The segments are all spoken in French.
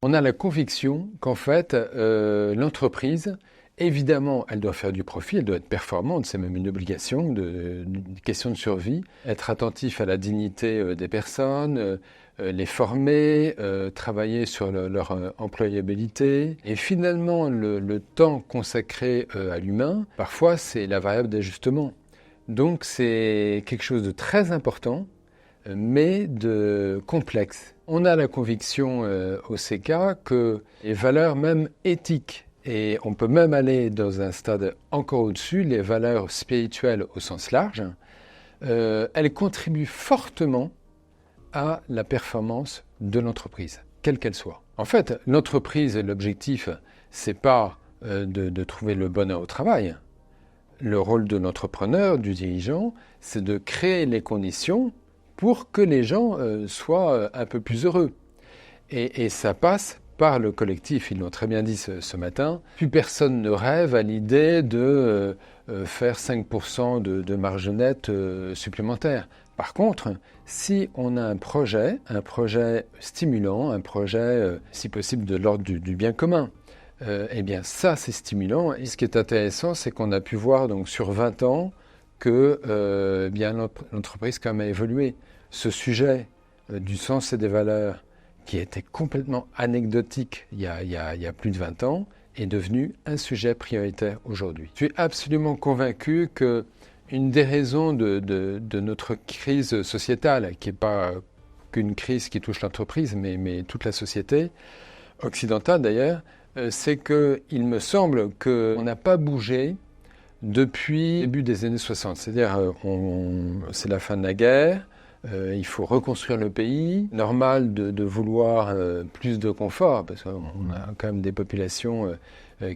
On a la conviction qu'en fait, l'entreprise, évidemment, elle doit faire du profit, elle doit être performante, c'est même une obligation, une question de survie. Être attentif à la dignité des personnes, les former, travailler sur leur employabilité. Et finalement, le temps consacré à l'humain, parfois, c'est la variable d'ajustement. Donc, c'est quelque chose de très important, mais de complexe. On a la conviction au CK que les valeurs même éthiques, et on peut même aller dans un stade encore au-dessus, les valeurs spirituelles au sens large, elles contribuent fortement à la performance de l'entreprise, quelle qu'elle soit. En fait, l'entreprise, l'objectif, c'est pas de trouver le bonheur au travail. Le rôle de l'entrepreneur, du dirigeant, c'est de créer les conditions pour que les gens soient un peu plus heureux. Et ça passe par le collectif, ils l'ont très bien dit ce matin. Plus personne ne rêve à l'idée de faire 5% de marge nette supplémentaire. Par contre, si on a un projet stimulant, un projet, si possible, de l'ordre du bien commun, eh bien ça, c'est stimulant. Et ce qui est intéressant, c'est qu'on a pu voir donc, sur 20 ans que bien l'entreprise quand même a évolué. Ce sujet du sens et des valeurs, qui était complètement anecdotique il y a plus de 20 ans, est devenu un sujet prioritaire aujourd'hui. Je suis absolument convaincu qu'une des raisons de notre crise sociétale, qui n'est pas qu'une crise qui touche l'entreprise, mais toute la société, occidentale d'ailleurs, c'est qu'il me semble qu'on n'a pas bougé depuis le début des années 60. C'est-à-dire, c'est la fin de la guerre, il faut reconstruire le pays. Normal de vouloir plus de confort, parce qu'on a quand même des populations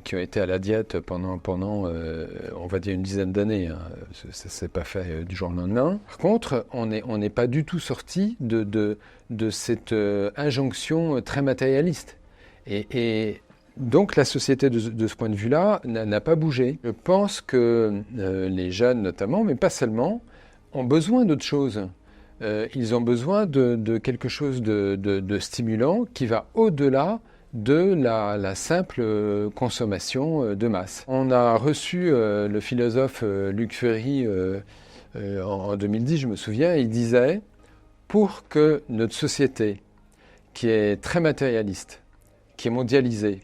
qui ont été à la diète pendant on va dire, une dizaine d'années. Hein. Ça ne s'est pas fait du jour au lendemain. Par contre, on n'est pas du tout sorti de cette injonction très matérialiste. Et donc la société, de ce point de vue-là, n'a pas bougé. Je pense que les jeunes notamment, mais pas seulement, ont besoin d'autre chose. Ils ont besoin de quelque chose de stimulant qui va au-delà de la simple consommation de masse. On a reçu le philosophe Luc Ferry en 2010, je me souviens, il disait « Pour que notre société, qui est très matérialiste, qui est mondialisée,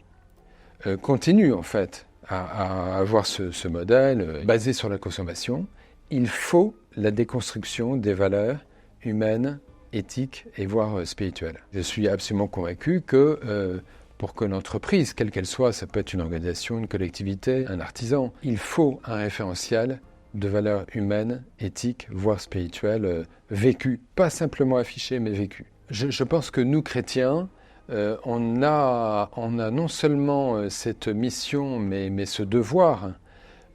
continue en fait à avoir ce modèle basé sur la consommation, il faut la déconstruction des valeurs humaines, éthiques et voire spirituelles. Je suis absolument convaincu que pour que l'entreprise, quelle qu'elle soit, ça peut être une organisation, une collectivité, un artisan, il faut un référentiel de valeurs humaines, éthiques, voire spirituelles, vécues, pas simplement affichées, mais vécues. Je pense que nous, chrétiens, on a non seulement cette mission, mais ce devoir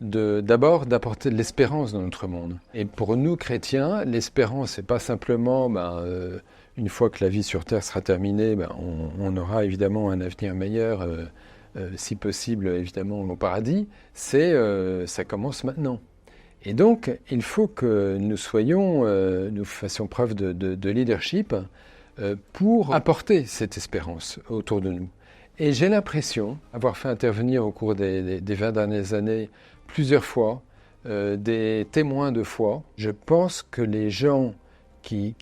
d'abord d'apporter de l'espérance dans notre monde. Et pour nous, chrétiens, l'espérance, c'est pas simplement, une fois que la vie sur Terre sera terminée, on aura évidemment un avenir meilleur, si possible, évidemment, au paradis. Ça commence maintenant. Et donc, il faut que nous fassions preuve de leadership pour apporter cette espérance autour de nous. Et j'ai l'impression, avoir fait intervenir au cours des 20 dernières années plusieurs fois des témoins de foi, je pense que les gens qui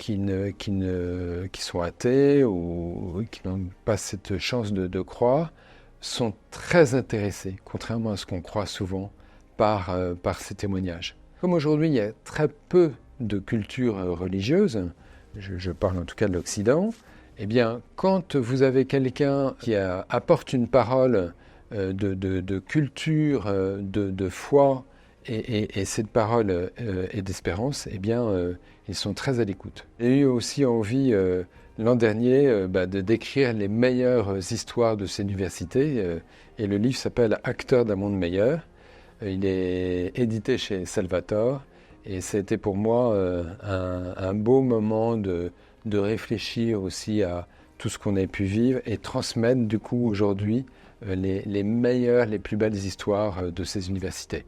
sont athées ou qui n'ont pas cette chance de croire sont très intéressés, contrairement à ce qu'on croit souvent, par ces témoignages. Comme aujourd'hui, il y a très peu de culture religieuse, je parle en tout cas de l'Occident, eh bien, quand vous avez quelqu'un qui apporte une parole de culture, de foi, et cette parole est d'espérance, eh bien, ils sont très à l'écoute. J'ai eu aussi envie, l'an dernier, de décrire les meilleures histoires de ces universités, et le livre s'appelle « Acteurs d'un monde meilleur ». Il est édité chez Salvatore, et c'était pour moi un beau moment de réfléchir aussi à tout ce qu'on a pu vivre et transmettre du coup aujourd'hui les meilleures, les plus belles histoires de ces universités.